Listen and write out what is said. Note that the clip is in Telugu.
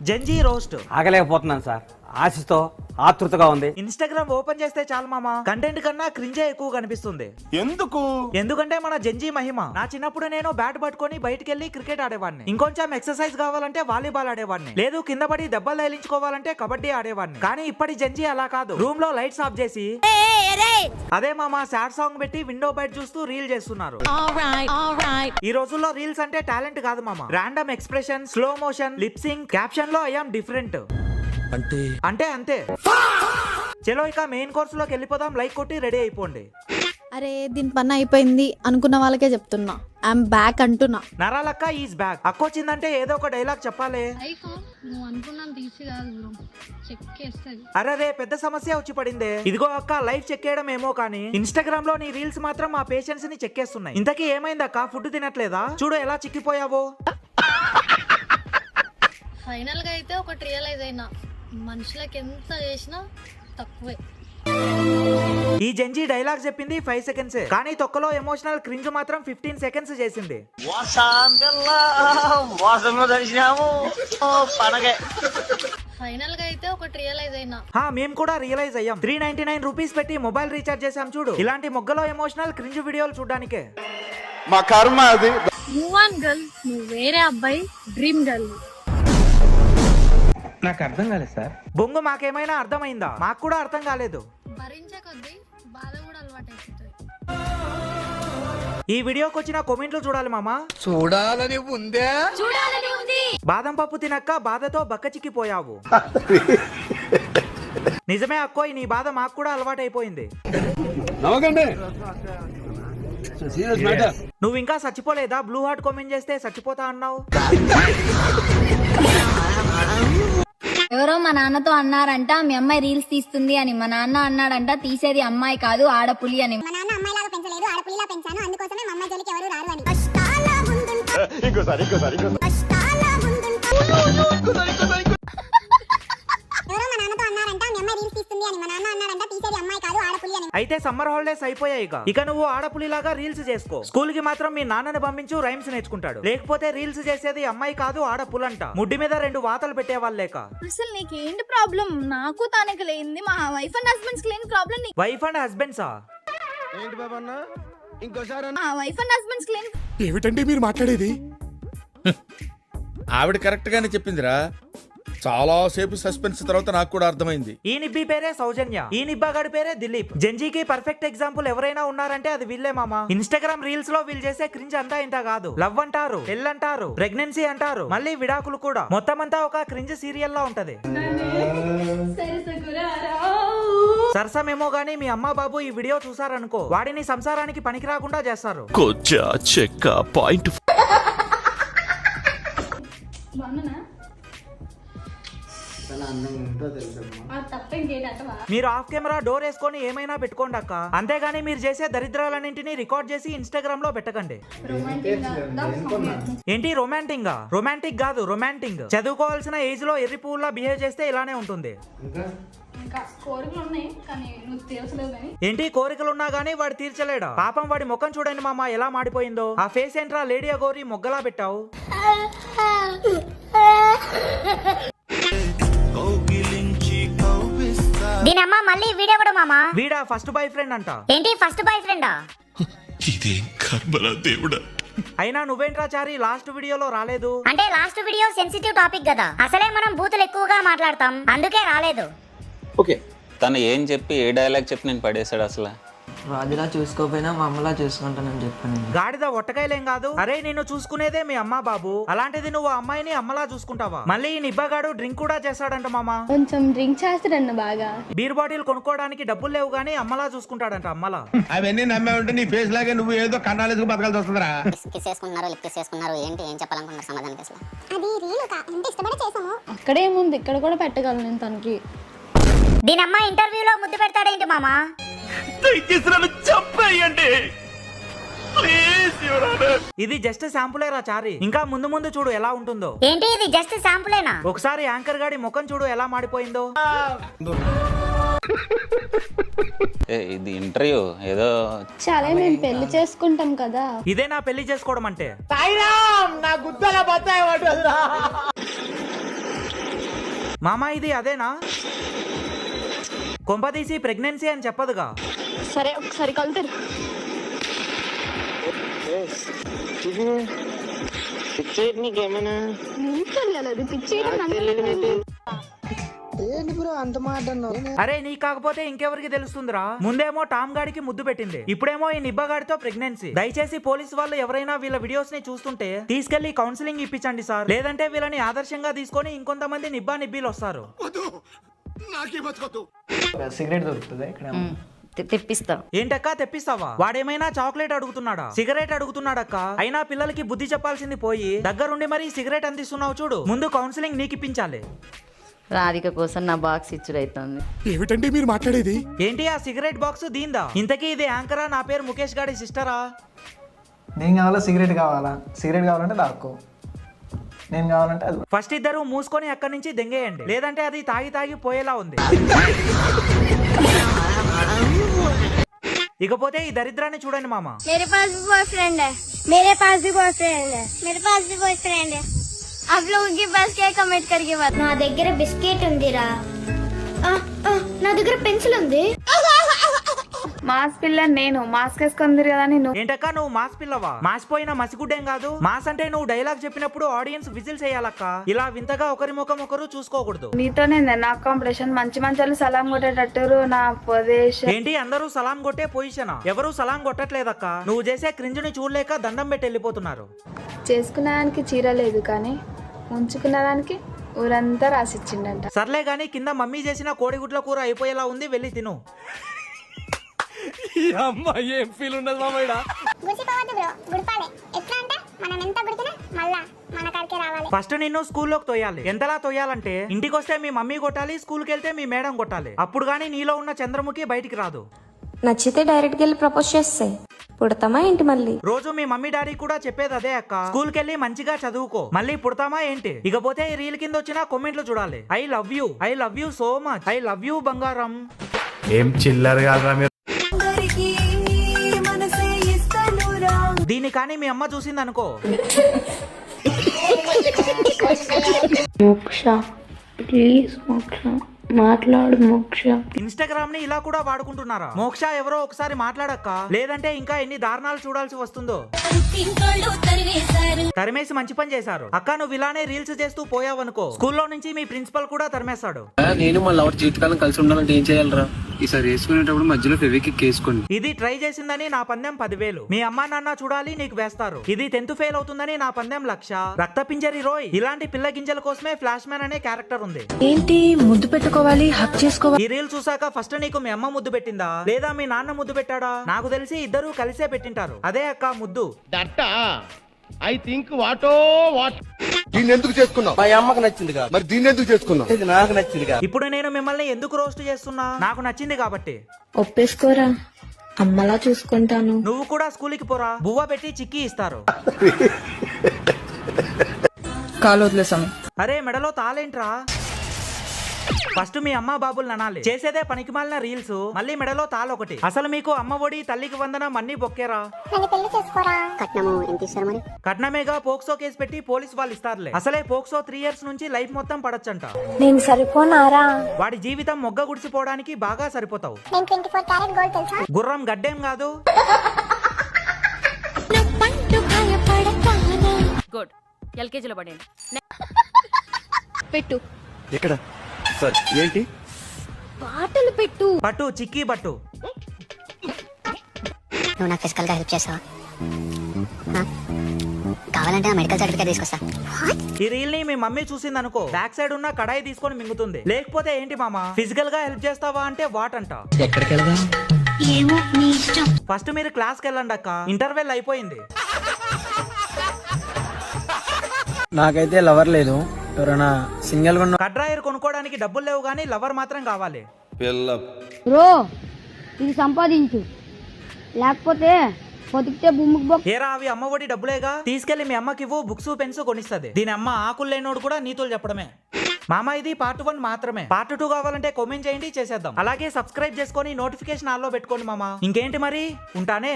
జంజీ రోస్ట్ ఆగలేకపోతున్నాను సార్, ఆశతో ఆతృతగా ఉంది. ఇన్స్టాగ్రామ్ ఓపెన్ చేస్తే చాలు మామ, కంటెంట్ కన్నా క్రింజే ఎక్కువ కనిపిస్తుంది. ఎందుకంటే మన జంజీ మహిమ. నా చిన్నప్పుడు నేను బ్యాట్ పట్టుకొని బయటికి వెళ్ళి క్రికెట్ ఆడేవాడిని. ఇంకొంచెం ఎక్సర్సైజ్ కావాలంటే వాలీబాల్ ఆడేవాడిని. లేదు కింద పడి దెబ్బలు తగిలించుకోవాలంటే కబడ్డీ ఆడేవాడిని. కానీ ఇప్పటి జంజీ అలా కాదు. రూమ్ లో లైట్స్ ఆఫ్ చేసి అదే మామ సాడ్ సాంగ్ పెట్టి విండో బయట చూస్తూ రీల్ చేస్తున్నారు. ఈ రోజుల్లో రీల్స్ అంటే టాలెంట్ కాదు మామ, random expression, slow motion, lip sync, caption లో ఐఎమ్ డిఫరెంట్ అంటే అంతే. చలో ఇక మెయిన్ కోర్స్ లోకి వెళ్ళిపోదాం. లైక్ కొట్టి రెడీ అయిపోండి. అరే దీని పని అయిపోయింది అనుకున్న వాళ్ళకే చెప్తున్నా, ఐఎమ్ బ్యాక్ అంటున్నా. నరాలక్క ఈజ్ బ్యాక్. అక్కొచ్చిందంటే ఏదో ఒక డైలాగ్ చెప్పాలి. అరే పెద్ద సమస్య వచ్చి పడిందే. ఇదిగో అక్క లైఫ్ చెక్ చేయడం ఏమో కానీ ఇన్స్టాగ్రామ్ లో నీ రీల్స్ మాత్రం మా పేషెంట్స్ ని చెక్ చేస్తున్నాయి. ఇంతకీ ఏమైంది అక్క? ఫుడ్ తినట్లేదా? చూడు ఎలా చిక్కిపోయావో. ఫైనల్ గా అయితే ఒకటి రియలైజ్ అయినా, మనుషులకి ఎంత చేసినా తక్కువే. ఈ జంజీ డైలాగ్ చెప్పింది 5 సెకండ్స్, కానీ తొక్కలో ఎమోషనల్ క్రింజ్ మాత్రం 15 సెకండ్స్ చేసింది. ఫైనల్ గా అయితే ఒకటి రియలైజ్ అయినా. మేము కూడా రియలైజ్ అయ్యాం. 399 రూపీస్ పెట్టి మొబైల్ రీఛార్జ్ చేసాం చూడు. ఇలాంటి మొగ్గలో ఎమోషనల్ క్రింజ్ వీడియోలు చూడడానికే. మా కర్మ అది. మూవ్ ఆన్ గర్ల్, నువ్వు వేరే అబ్బాయి డ్రీమ్ గర్ల్. నాకు అర్థం కాలేదు సార్. బొంగు మాకేమైనా అర్థమైందా? మాకు కూడా అర్థం కాలేదు. భరించే కొద్దీ బాధ కూడా అలవాటు అయిపోతుంది. ఈ వీడియోకి వచ్చిన కామెంట్లు చూడాలి మామా. చూడాలని ఉందే. బాదం పప్పు తినక్క బాధతో బక్కచిక్కిపోయావు. నిజమే అక్కోయ్, నీ బాధ మాకు కూడా అలవాటు అయిపోయింది. నువ్వు ఇంకా చచ్చిపోలేదా? బ్లూ హార్ట్ కామెంట్ చేస్తే చచ్చిపోతా అన్నావు. ఎవరో మా నాన్నతో అన్నారంట మీ అమ్మాయి రీల్స్ తీస్తుంది అని. మా నాన్న అన్నాడంట తీసేది అమ్మాయి కాదు ఆడపులి అని. మా నాన్న అమ్మాయిలాగా పెంచలేదు, ఆడపులిలా పెంచాను, అందుకోసమే మా అమ్మాయి జోలికి ఎవరు రారు అని. ఎవరో మా నాన్నతో అన్నారంట మీ అమ్మాయి రీల్స్ తీస్తుంది అని. మా నాన్న అన్నాడంట తీసేది అమ్మాయి కాదు ఆడపులి అని. అయితే సమ్మర్ హాలిడేస్ అయిపోయాయి. ఇక నువ్వు ఆడపులిలాగా రీల్స్ చేసుకో. స్కూల్ కి మాత్రం మీ నాన్నని పంపించు, రైమ్స్ నేర్చుకుంటాడు. లేకపోతే రీల్స్ చేసేది అమ్మాయి కాదు ఆడపులంట. ముడ్డి మీద 2 వాతలు పెట్టేవాళ్ళేక. అసలు నీకేంటి ప్రాబ్లం? నాకు తనకి లేనిది మా వైఫ్ అండ్ హస్బెండ్స్ లేని ప్రాబ్లం. వైఫ్ అండ్ హస్బెండ్సా? ఏంటి బాబన్నా ఇంకోసారి? మా వైఫ్ అండ్ హస్బెండ్స్ లేని. ఏమిటండి మీరు మాట్లాడేది? ఆవిడ కరెక్ట్ గానే చెప్పిందిరా. చాలా సేపు సస్పెన్స్ తర్వాత నాకు కూడా అర్థమైంది. ఈ నిబ్బి పేరే సౌజన్య, ఈ నిబ్బాగాడి పేరే దిలీప్. జంజీకి పర్ఫెక్ట్ ఎగ్జాంపుల్ ఎవరైనా ఉన్నారంటే అది వీళ్ళే మామ. ఇన్స్టాగ్రామ్ రీల్స్ లో వీళ్ళు చేసే క్రింజ్ అంతా ఇంత కాదు. లవ్ అంటారు, పెళ్ళి అంటారు, ప్రెగ్నెన్సీ అంటారు, మళ్ళీ విడాకులు కూడా. మొత్తం అంతా ఒక క్రింజ్ సీరియల్ లా ఉంటది. సరసమేమో గానీ మీ అమ్మ బాబు ఈ వీడియో చూసారనుకో, వాడిని సంసారానికి పనికి రాకుండా చేస్తారు. మీరు ఆఫ్ కెమెరా డోర్ వేసుకొని ఏమైనా పెట్టుకోండి అక్క, అంతేగాని మీరు చేసే దరిద్రాలన్నింటినీ రికార్డ్ చేసి ఇన్స్టాగ్రామ్ లో పెట్టకండి. ఏంటి రొమాంటిక్? రొమాంటిక్ కాదు, రొమాంటిక్. చదువుకోవాల్సిన ఏజ్ లో ఎర్రి పువ్వులా బిహేవ్ చేస్తే ఇలానే ఉంటుంది. ఏంటి కోరికలున్నా గానీ వాడు తీర్చలేడా? పాపం వాడి ముఖం చూడండి మామ ఎలా మాడిపోయిందో. ఆ ఫేస్ ఏంట్రా లేడీ గోరి మొగ్గలా పెట్టావు. దీనమ్మ మళ్ళీ వీడియో కూడా మామా. వీడా ఫస్ట్ బాయ్ ఫ్రెండ్ అంట. ఏంటి ఫస్ట్ బాయ్ ఫ్రెండా? అయినా నువ్వేంట్రా చారి లాస్ట్ వీడియోలో రాలేదు? అంటే లాస్ట్ వీడియో సెన్సిటివ్ టాపిక్ కదా, అసలే మనం బూతులు ఎక్కువగా మాట్లాడతాం, అందుకే రాలేదు. ఓకే, తను ఏం చెప్పి ఏ డైలాగ్ చెప్పి నేను పడేశాడు అసలు. రాజులా చూసుకోపోయినా మా అమ్మలా చూసుకుంటానని చెప్పాను. గాడిద ఒట్టకాయలేం కాదు. అరే నిన్ను చూసుకునేదే మీ అమ్మ బాబు, అలాంటిది నువ్వు అమ్మాయిని అమ్మలా చూసుకుంటావా? మళ్ళీ ఈ నిబ్బగాడు డ్రింక్ కూడా చేస్తాడంట మామ. కొంచెం డ్రింక్ చేస్తాడన్న బాగా. బీర్ బాటిల్ కొనుక్కోవడానికి డబ్బులు లేవు గానీ అమ్మలా చూసుకుంటాడంట అమ్మలా. అవన్నీ నమ్మే ఉంటే నీ ఫేస్ లాగే నువ్వు ఏదో కన్నాలేసుకు బతకాల్సి వస్తుందిరా. కిస్ చేసుకున్నారు, లిప్ కిస్ చేసుకున్నారు, ఏంటి ఏం చెప్పాలనుకున్నారు సమాధానం అసలు? అది రీల్ అంటే ఇష్టపడి చేసాము. అక్కడేముంది, ఇక్కడ కూడా పెట్టగలను నేను తనకి. దీనమ్మ ఇంటర్వ్యూలో ముద్దు పెడతాడేంటి మామా? ఇది జస్ట్ శాంపులే రా చారి, ఇంకా ముందు ముందు చూడు ఎలా ఉంటుందో. ఏంటి ఇది జస్ట్ శాంపులేనా? ఒకసారి యాంకర్ గాడి ముఖం చూడు ఎలా మాడిపోయిందో. ఇది ఇంటర్వ్యూ ఏదో. చాలా మేము పెళ్లి చేసుకుంటాం కదా. ఇదే నా పెళ్లి చేసుకోవడం అంటే. మామా ఇది అదేనా? కొంపదీసి ప్రెగ్నెన్సీ అని చెప్పదుగా. సరే ఒకసారి కలుతారు. అరే నీ కాకపోతే ఇంకెవరికి తెలుస్తుందిరా? ముందేమో టామ్ గాడికి ముద్దు పెట్టింది, ఇప్పుడేమో ఈ నిబ్బగాడితో ప్రెగ్నెన్సీ. దయచేసి పోలీసు వాళ్ళు ఎవరైనా వీళ్ళ వీడియోస్ ని చూస్తుంటే తీసుకెళ్లి కౌన్సిలింగ్ ఇప్పించండి సార్, లేదంటే వీళ్ళని ఆదర్శంగా తీసుకొని ఇంకొంతమంది నిబ్బా నిబ్బీలు వస్తారు. సిగరెట్ దొరుకుతుంది ఇక్కడ? తెప్పిస్తా. ఏంటక్కా తెప్పిస్తావా? వాడేమైనా చాక్లెట్ అడుగుతున్నాడా, సిగరెట్ అడుగుతున్నాడక్క? అయినా పిల్లలకి బుద్ధి చెప్పాల్సింది పోయి దగ్గరుండి మరి సిగరెట్ అందిస్తున్నావు చూడు. ముందు కౌన్సిలింగ్ నీకు ఇప్పించాలి. రాధిక కోసం నా బాక్స్ ఇచ్చుడైతుంది. ఏమిటండి మీరు మాట్లాడేది? ఏంటి ఆ సిగరెట్ బాక్స్ దీందా? ఇంతకీ ఇది యాంకరా? నా పేరు ముఖేష్ గాడి సిస్టరా? నేను కావాలా సిగరెట్ కావాలా? సిగరెట్ కావాలంటే దాక్కో, నేను కావాలంటే అది. ఫస్ట్ ఇద్దరు మూసుకొని అక్కడి నుంచి దెంగేయండి, లేదంటే అది తాగి తాగి పోయేలా ఉంది. ఇకపోతే ఈ దరిద్రాన్ని చూడండి మామ. मेरे पास भी बॉयफ्रेंड है, मेरे पास भी बॉयफ्रेंड है, मेरे पास भी बॉयफ्रेंड है. आप लोगों के पास क्या कमेंट करके बात? నా దగ్గర బిస్కెట్ ఉందిరా. నా దగ్గర పెన్సిల్ ఉంది. మాస్ పిల్ల నేను మాస్క్ వేసుకుంది కదా నేను. ఏంటక్క నువ్వు మాస్ పిల్లవా? మాసిపోయిన మసిగుడ్డేం కాదు. మాస్ అంటే నువ్వు డైలాగ్ చెప్పినప్పుడు ఆడియన్స్ విజిల్ చేయాలక్క. ఇలా వింతగా ఒకరి ముఖం ఒకరు చూసుకోకూడదు. నీతోనే నా కాంపిటీషన్. మంచి మంచి సలాం కొట్టేటట్టు నా పొజిషన్. ఏంటి అందరూ సలాం కొట్టే పొజిషనా? ఎవరు సలాం కొట్టట్లేదక్క. నువ్వు చేసే క్రింజ్ని చూడలేక దండం పెట్టి వెళ్ళిపోతున్నారు. చేసుకునేదానికి చీర లేదు కానీ ఉంచుకునేదానికి ఊరంతా రాసిచ్చిండంట. సర్లే గాని కింద మమ్మీ చేసిన కోడిగుడ్ల కూర అయిపోయేలా ఉంది, వెళ్ళి తిను. గుడిసిపోవద్దు బ్రో, గుడిపాలే. ఎట్లా అంటే మనం ఎంత గుడికినా మళ్ళా మన కాడికే రావాలి. ఫస్ట్ నిన్ను స్కూల్లోకి తోయాలి. ఎంతలా తోయాలంటే ఇంటికి వస్తే మీ మమ్మీ కొట్టాలి, స్కూల్కి వెళ్తే మీ మేడం కొట్టాలి. అప్పుడు గానీ నీలో ఉన్న చంద్రముఖి బయటికి రాదు. నచ్చితే డైరెక్ట్ గా వెళ్ళి ప్రపోజ్ చేస్తే పుడతామా ఏంటి మళ్ళీ? రోజు మీ మమ్మీ డాడీ కూడా చెప్పేది అదే అక్క. స్కూల్ కెళ్ళి మంచిగా చదువుకో, మళ్ళీ పుడతామా ఏంటి? ఇకపోతే ఈ రీల్ కింద వచ్చిన కామెంట్లు చూడాలి. I love you so much, I love you బంగారం. ఏం చిల్లర కాదురా మీరు. దీన్ని కానీ మీ అమ్మ చూసింది అనుకో. మోక్ష ప్లీజ్ మోక్ష మాట్లాడు మోక్ష. ఇన్స్టాగ్రామ్ ని ఇలా కూడా వాడుకుంటున్నారా? మోక్ష ఎవరో ఒకసారి మాట్లాడక్క, లేదంటే ఇంకా ఎన్ని దారుణాలు చూడాల్సి వస్తుందో. తరిమేసి మంచి పని చేశారు అక్క. నువ్వు ఇలానే రీల్స్ చేస్తూ పోయావనుకో, స్కూల్లో నుంచి మీ ప్రిన్సిపల్ కూడా తరిమేస్తాడు. నేను మా లవర్ జీవితకాలం కలిసి ఉండాలంటే ఏం చేయాలరా? ఈసారి వేసుకునేటప్పుడు మధ్యలో ఫెవిక్విక్ వేసుకోండి. ఇది ట్రై చేసిందని నా పందెం 10,000. మీ అమ్మా నాన్న చూడాలి, నీకు వేస్తారు. ఇది 10th ఫెయిల్ అవుతుందని నా పందెం 1,00,000. రక్తపింజరి రోయ్. ఇలాంటి పిల్ల గింజల కోసమే ఫ్లాష్ మ్యాన్ అనే క్యారెక్టర్ ఉంది. ఏంటి ముద్దు పెట్టుకోవాలి, హక్ చేసుకోవాలి? ఈ రీల్ చూసాక ఫస్ట్ నీకు మీ అమ్మ ముద్దు పెట్టిందా లేదా మీ నాన్న ముద్దు పెట్టాడా? నాకు తెలిసి ఇద్దరు కలిసే పెట్టింటారు. అదే అక్క ముద్దు. ఐ థింక్ వాటో వాట్. దీన్ని ఎందుకు చేసుకున్నావు? మా అమ్మకు నచ్చింది కాదు, మరి దీన్ని ఎందుకు చేసుకున్నావు? ఇది నాకు నచ్చింది కాదు. ఇప్పుడు నేను మిమ్మల్ని ఎందుకు రోస్ట్ చేస్తున్నా? నాకు నచ్చింది కాబట్టి. ఒప్పేసుకోరా, అమ్మలా చూసుకుంటాను. నువ్వు కూడా స్కూల్కి పోరా, బువ్వ పెట్టి చిక్కీ ఇస్తారు. కాలు వదిలేసాము. అరే మెడలో తాలేంట్రా? ఫస్ట్ మీ అమ్మ బాబులు అనాలి. చేసేదే పనికిమాలిన రీల్స్, మళ్ళీ మెడలో తాళొకటి. అసలు మీకు అమ్మ ఒడి, తల్లికి వందనం అన్ని బొక్కేరా? కట్నము ఎంత ఇస్తారు మరి? కట్నమేగా పోక్సో కేసు పెట్టి పోలీస్ వాళ్ళు ఇస్తారులే. అసలే పోక్సో 3 years నుంచి లైఫ్ మొత్తం పడొచ్చంట. నేను సరిపోనారా? వాడి జీవితం మొగ్గ గుడిసిపోవడానికి బాగా సరిపోతావు. నేను 24 క్యారెట్ గోల్డ్ తెలుసా? గుర్రం గడ్డేం కాదు. గుడ్, ఎల్కేజీలో పడండి. పెట్టు. ఎక్కడ సార్? ఏంటి పాటలు పెట్టు. పట్టు చిక్కీ బట్టు. నువ్వు నాకు ఫిజికల్ గా హెల్ప్ చేస్తావా? కావాలంటే మెడికల్ సర్టిఫికేట్ తీసుకొస్తా. ఈ రీల్ ని మీ మమ్మీ చూసింది అనుకో, బ్యాక్ సైడ్ ఉన్న కడాయి తీసుకొని మింగుతుంది. లేకపోతే ఏంటి మామ ఫిజికల్ గా హెల్ప్ చేస్తావా అంటే వాట్ అంట. ఎక్కడికి వెళ్దాం? ఏమో నీ ఇష్టం. ఫస్ట్ మీరు క్లాస్ కి వెళ్ళండి అక్క, ఇంటర్వెల్ అయిపోయింది. నాకైతే లవర్ లేదు, ఎవరైనా సింగిల్ గా కడ్రాయర్ కొనుక్కోవడానికి డబ్బులు లేవు గానీ లవర్ మాత్రం కావాలి. బ్రో ఇది సంపాదించు, లేకపోతే బతికితే భూమికి ఏరా అవి అమ్మ ఒడి డబ్బులేగా, తీసుకెళ్లి మీ అమ్మకి ఇవ్వు, బుక్స్ పెన్స్ కొనిస్తుంది. దీని అమ్మ ఆకులు లేనోడు కూడా నీతులు చెప్పడమే. మామ ఇది పార్ట్ 1 మాత్రమే. పార్ట్ 2 కావాలంటే కామెంట్ చేయండి, చేసేద్దాం. అలాగే సబ్స్క్రైబ్ చేసుకొని నోటిఫికేషన్ ఆల్లో పెట్టుకోండి మామ. ఇంకేంటి మరి, ఉంటానే.